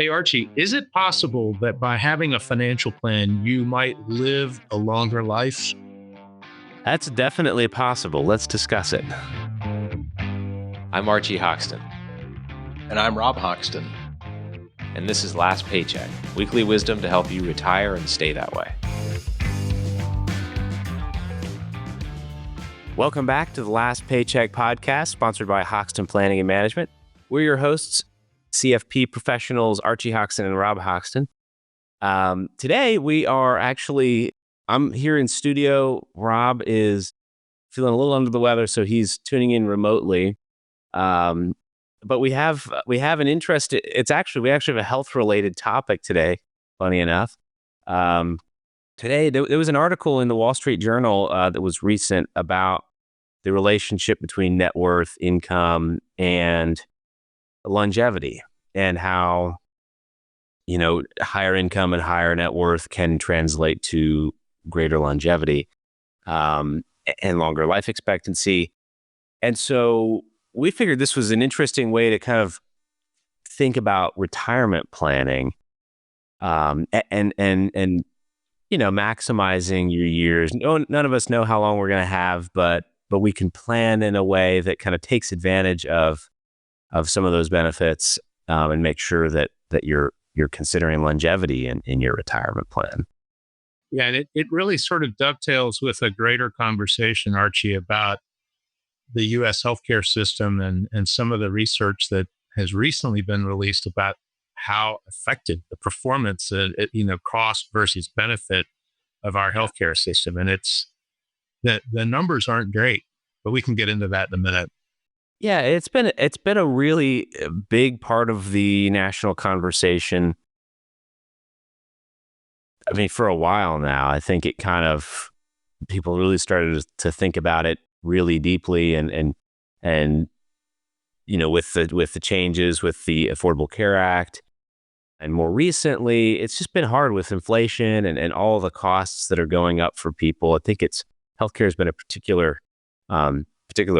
Hey, Archie, is it possible that by having a financial plan, you might live a longer life? That's definitely possible. Let's discuss it. I'm Archie Hoxton. And I'm Rob Hoxton. And this is Last Paycheck, weekly wisdom to help you retire and stay that way. Welcome back to the Last Paycheck Podcast, sponsored by Hoxton Planning and Management. We're your hosts, CFP professionals Archie Hoxton and Rob Hoxton. Today, I'm here in studio. Rob is feeling a little under the weather, so he's tuning in remotely. But we have an interest. We actually have a health-related topic today, funny enough. Today, there was an article in the Wall Street Journal that was recent about the relationship between net worth, income, and longevity, and how, higher income and higher net worth can translate to greater longevity and longer life expectancy. And so we figured this was an interesting way to kind of think about retirement planning, and maximizing your years. None of us know how long we're going to have, but we can plan in a way that kind of takes advantage of some of those benefits, and make sure that you're considering longevity in your retirement plan. Yeah, and it really sort of dovetails with a greater conversation, Archie, about the U.S. healthcare system and some of the research that has recently been released about how affected the performance, cost versus benefit of our healthcare system. And it's the numbers aren't great, but we can get into that in a minute. Yeah, it's been a really big part of the national conversation. I mean, for a while now. I think people really started to think about it really deeply, and with the changes with the Affordable Care Act, and more recently, it's just been hard with inflation and all the costs that are going up for people. I think healthcare has been a particular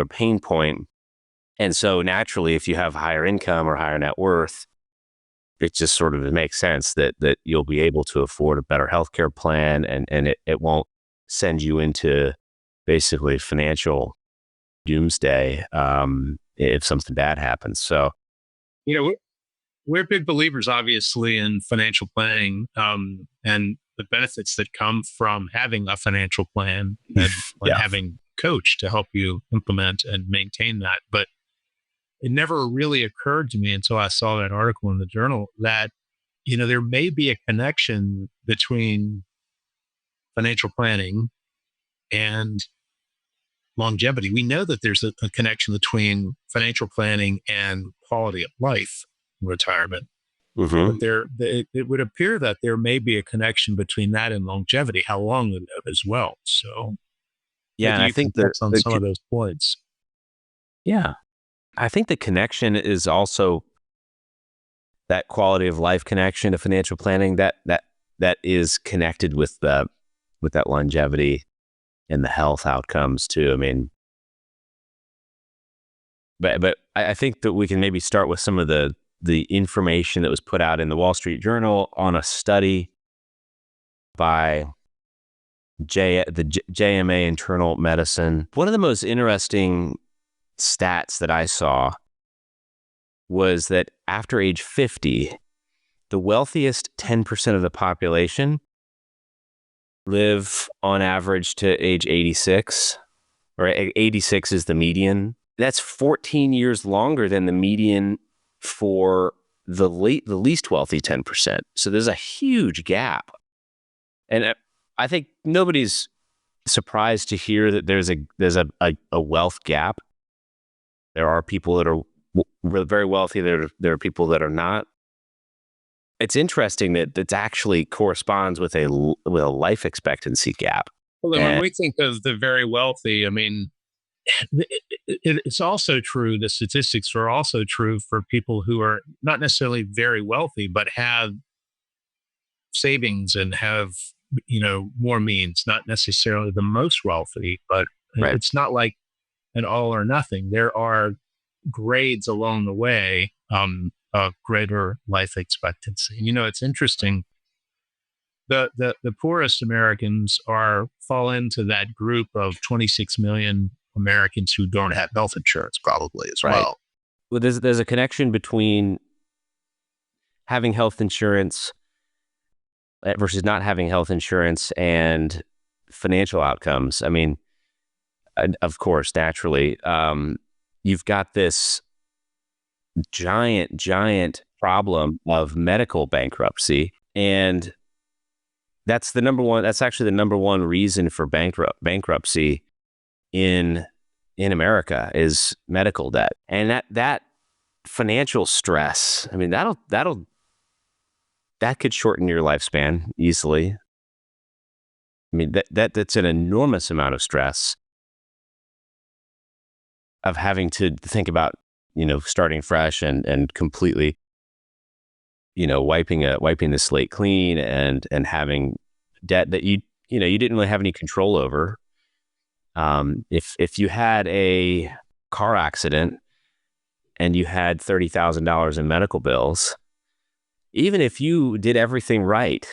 pain point. And so naturally, if you have higher income or higher net worth, it just sort of makes sense that you'll be able to afford a better healthcare plan, and it won't send you into basically financial doomsday if something bad happens. So, we're big believers, obviously, in financial planning, and the benefits that come from having a financial plan and having a coach to help you implement and maintain that. But it never really occurred to me until I saw that article in the journal that, there may be a connection between financial planning and longevity. We know that there's a connection between financial planning and quality of life in retirement. Mm-hmm. But it would appear that there may be a connection between that and longevity, how long we live as well. So, yeah, and I think on some of those points. Yeah. I think the connection is also that quality of life connection to financial planning that is connected with that longevity and the health outcomes too. I mean, but I think that we can maybe start with some of the information that was put out in the Wall Street Journal on a study by the JMA Internal Medicine. One of the most interesting stats that I saw was that after age 50, the wealthiest 10% of the population live on average to age 86, or 86 is the median. That's 14 years longer than the median for the least wealthy 10%. So there's a huge gap. And I think nobody's surprised to hear that there's a wealth gap. There are people that are very wealthy. There are people that are not. It's interesting that actually corresponds with a life expectancy gap. Well, then when we think of the very wealthy, I mean, it's also true. The statistics are also true for people who are not necessarily very wealthy, but have savings and have, more means, not necessarily the most wealthy, but right. It's not like an all or nothing. There are grades along the way. a greater life expectancy. It's interesting. The poorest Americans fall into that group of 26 million Americans who don't have health insurance, probably as well. Well, there's a connection between having health insurance versus not having health insurance and financial outcomes. I mean, of course, naturally, you've got this giant problem of medical bankruptcy, and that's actually the number one reason for bankruptcy in America is medical debt. And that financial stress, I mean, that could shorten your lifespan easily. I mean, that's an enormous amount of stress of having to think about, starting fresh and completely, wiping the slate clean and having debt that you didn't really have any control over. If you had a car accident and you had $30,000 in medical bills, even if you did everything right,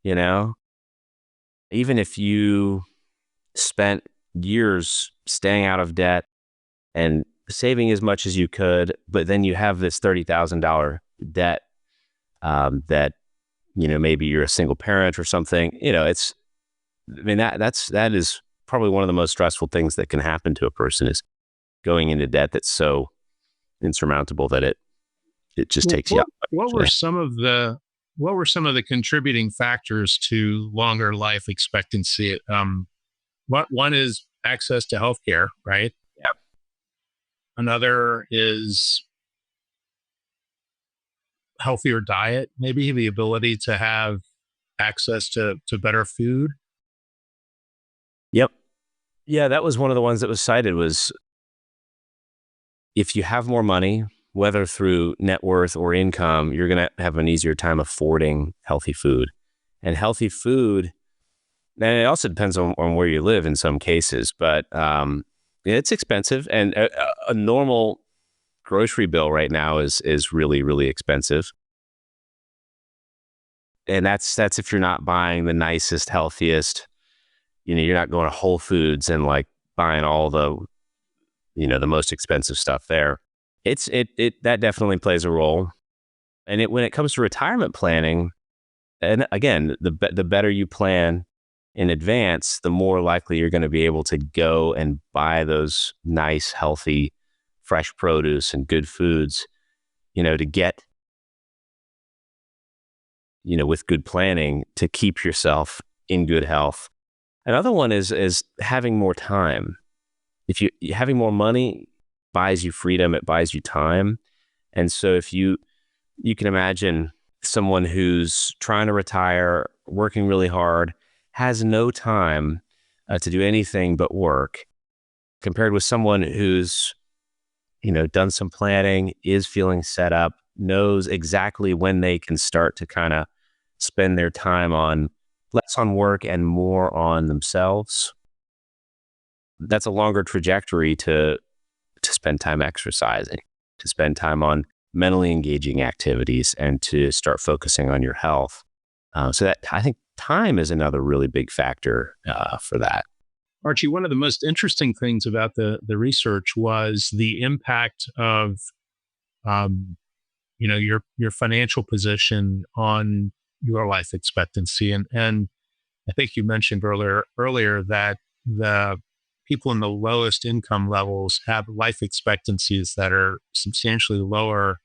even if you spent years staying out of debt and saving as much as you could, but then you have this $30,000 debt that, maybe you're a single parent or something, that is probably one of the most stressful things that can happen to a person, is going into debt that's so insurmountable that it just takes you out. What were some of the contributing factors to longer life expectancy? One is access to healthcare, right? Yeah. Another is healthier diet, maybe the ability to have access to better food. Yep. Yeah, that was one of the ones that was cited, was if you have more money, whether through net worth or income, you're going to have an easier time affording healthy food. And healthy food, and it also depends on where you live in some cases, but it's expensive. And a normal grocery bill right now is really, really expensive. And that's if you're not buying the nicest, healthiest, you're not going to Whole Foods and like buying all the, the most expensive stuff there. That definitely plays a role. And when it comes to retirement planning, and again, the better you plan in advance, the more likely you're going to be able to go and buy those nice, healthy, fresh produce and good foods, to get, with good planning, to keep yourself in good health. Another one is having more time. If having more money buys you freedom, it buys you time. And so if you can imagine someone who's trying to retire, working really hard, has no time to do anything but work, compared with someone who's, done some planning, is feeling set up, knows exactly when they can start to kind of spend their time on less on work and more on themselves. That's a longer trajectory to spend time exercising, to spend time on mentally engaging activities, and to start focusing on your health. So that, I think, time is another really big factor for that. Archie, one of the most interesting things about the research was the impact of, your financial position on your life expectancy. And I think you mentioned earlier that the people in the lowest income levels have life expectancies that are substantially lower.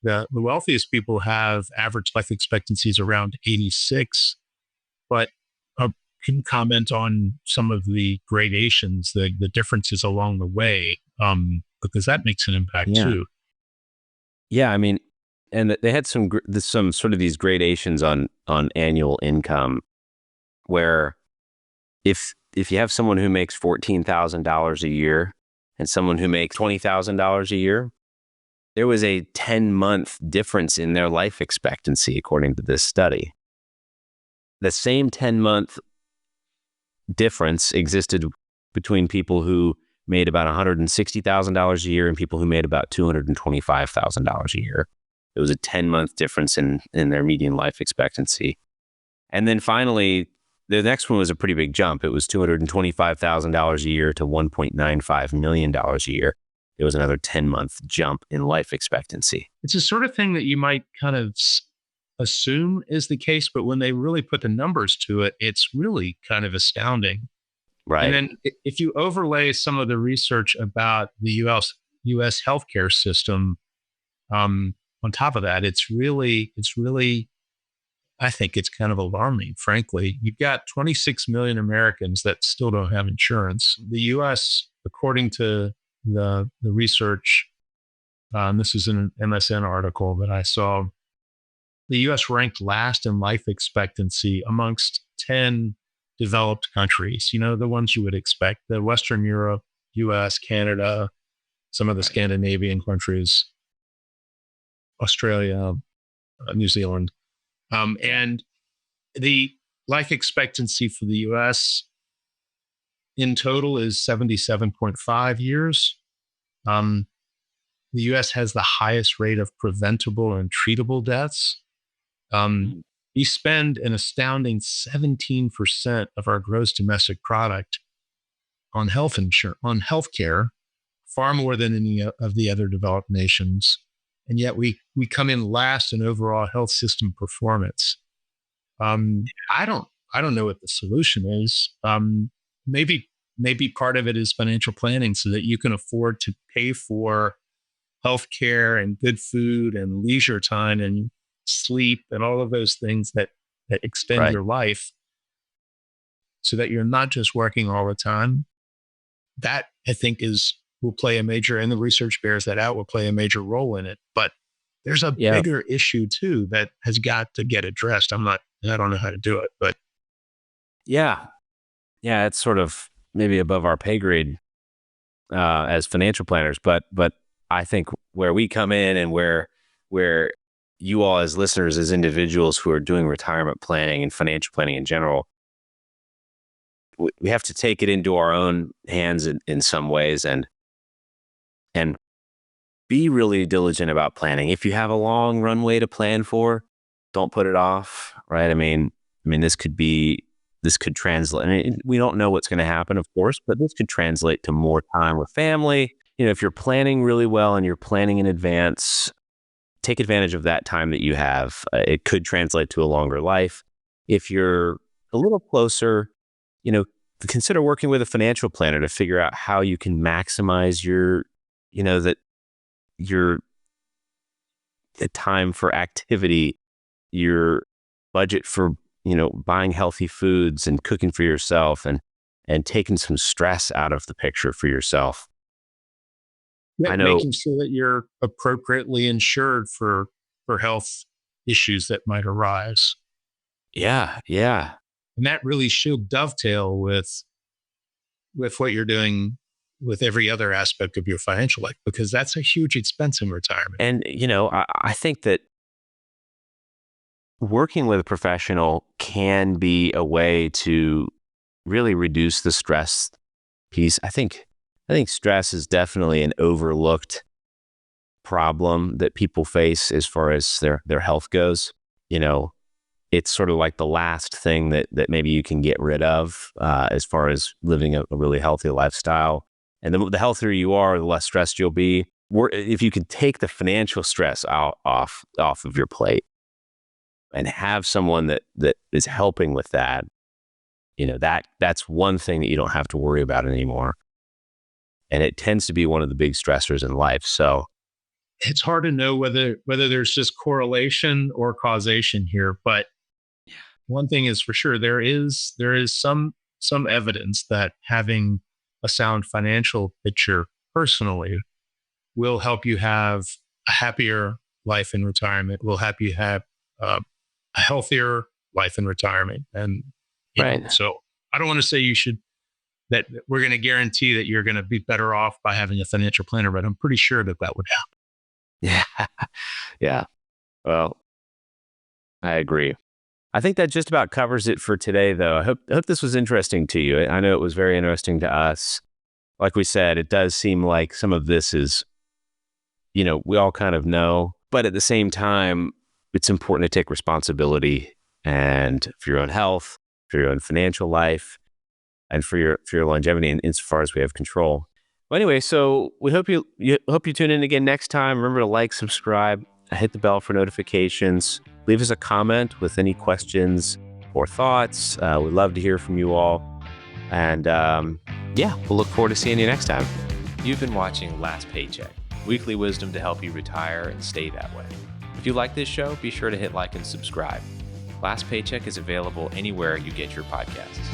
The wealthiest people have average life expectancies around 86, but can you comment on some of the gradations, the differences along the way, because that makes an impact too. Yeah, I mean, and they had some sort of these gradations on annual income, where if you have someone who makes $14,000 a year and someone who makes $20,000 a year, there was a 10-month difference in their life expectancy, according to this study. The same 10-month difference existed between people who made about $160,000 a year and people who made about $225,000 a year. It was a 10-month difference in their median life expectancy. And then finally, the next one was a pretty big jump. It was $225,000 a year to $1.95 million a year. It was another 10-month jump in life expectancy. It's the sort of thing that you might kind of assume is the case, but when they really put the numbers to it, it's really kind of astounding. Right. And then if you overlay some of the research about the U.S. healthcare system on top of that, it's really, I think it's kind of alarming, frankly. You've got 26 million Americans that still don't have insurance. The U.S., according to the research, this is an MSN article that I saw, the U.S. ranked last in life expectancy amongst 10 developed countries, the ones you would expect, the Western Europe, U.S., Canada, some of the Scandinavian countries, Australia, New Zealand. And the life expectancy for the U.S. in total is 77.5 years. The U.S. has the highest rate of preventable and treatable deaths. We spend an astounding 17% of our gross domestic product on health insurance, on healthcare, far more than any of the other developed nations. And yet we come in last in overall health system performance. I don't know what the solution is. Maybe part of it is financial planning so that you can afford to pay for healthcare and good food and leisure time and sleep and all of those things that extend your life so that you're not just working all the time. That I think will play a major, and the research bears that out, will play a major role in it. But there's a bigger issue too that has got to get addressed. I don't know how to do it, but yeah, it's sort of maybe above our pay grade as financial planners. But I think where we come in and where you all as listeners, as individuals who are doing retirement planning and financial planning in general, we have to take it into our own hands in some ways and be really diligent about planning. If you have a long runway to plan for, don't put it off, right? I mean, this could translate. I mean, we don't know what's going to happen, of course, but this could translate to more time with family. If you're planning really well and you're planning in advance, take advantage of that time that you have. It could translate to a longer life. If you're a little closer, consider working with a financial planner to figure out how you can maximize the time for activity, your budget for, buying healthy foods and cooking for yourself and taking some stress out of the picture for yourself. I know, making sure that you're appropriately insured for health issues that might arise. Yeah. And that really should dovetail with what you're doing with every other aspect of your financial life, because that's a huge expense in retirement. And, I think that working with a professional can be a way to really reduce the stress piece. I think stress is definitely an overlooked problem that people face as far as their health goes. It's sort of like the last thing that maybe you can get rid of as far as living a really healthy lifestyle. And the healthier you are, the less stressed you'll be. If you can take the financial stress off of your plate and have someone that is helping with that, that's one thing that you don't have to worry about anymore. And it tends to be one of the big stressors in life. So it's hard to know whether there's just correlation or causation here. But one thing is for sure, there is some evidence that having a sound financial picture personally will help you have a happier life in retirement, will help you have a healthier life in retirement. And so I don't want to say that we're going to guarantee that you're going to be better off by having a financial planner, but I'm pretty sure that would happen. Yeah. Well, I agree. I think that just about covers it for today, though. I hope this was interesting to you. I know it was very interesting to us. Like we said, it does seem like some of this is, we all kind of know, But at the same time, it's important to take responsibility and for your own health, for your own financial life, and for your longevity, and insofar as we have control. Well, anyway, so we hope you tune in again next time. Remember to like, subscribe, hit the bell for notifications. Leave us a comment with any questions or thoughts. We'd love to hear from you all. And we'll look forward to seeing you next time. You've been watching Last Paycheck, weekly wisdom to help you retire and stay that way. If you like this show, be sure to hit like and subscribe. Last Paycheck is available anywhere you get your podcasts.